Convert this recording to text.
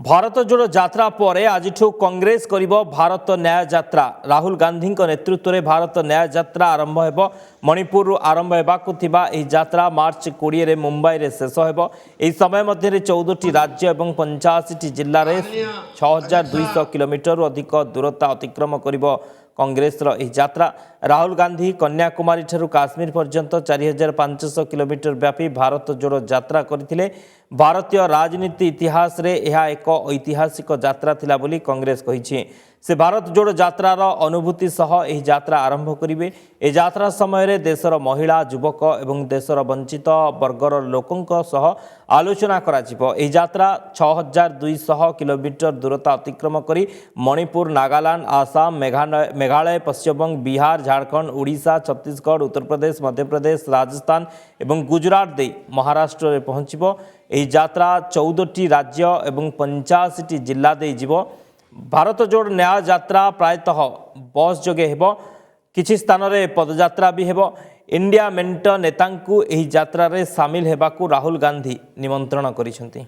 भारत जोड़ो यात्रा पर आज कांग्रेस करिब भारत न्याय यात्रा। राहुल गांधी नेतृत्व में भारत न्याय यात्रा आरंभ हो। मणिपुर आरंभ होगा यात्रा मार्च 20 रे मुंबई रे शेष हो। यह समय मध्य 14टी राज्य और 85टी जिले में 6200 किलोमीटर अधिक दूरता अतिक्रम करिब कांग्रेस यात्रा। राहुल गांधी कन्याकुमारी ठारू काश्मीर पर्यंत 4500 किलोमीटर व्यापी भारत जोड़ो यात्रा करथिले। भारतीय राजनीति इतिहास रे यह एक ऐतिहासिक यात्रा थिला बोली कांग्रेस कहिछि। से भारत जोड़ो यात्रार अनुभूति सह यह यात्रा आरंभ करिवे। ए यात्रा समय रे देशर महिला युवक एवं देशर वंचित वर्गर लोकों सह आलोचना करा जिवो। ए यात्रा 6200 किलोमीटर दूरता अतिक्रम करी मणिपुर, नागालैंड, आसाम, मेघालय, पश्चिम बंग, बिहार, झारखंड, ओडिशा, छत्तीसगढ़, उत्तर प्रदेश, मध्य प्रदेश, राजस्थान एवं गुजरात दे महाराष्ट्र रे पहुंचिबो। यह यात्रा 14टी राज्य एवं 85टी जिला दे जीवो। भारत जोड़ न्याय यात्रा प्रायतः बस जोगे हेबो। किछि स्थान रे पदयात्रा भी हेबो। इंडिया मेंट नेतांकु एही यात्रा रे शामिल हेबाकु राहुल गांधी निमंत्रण करिसेंती।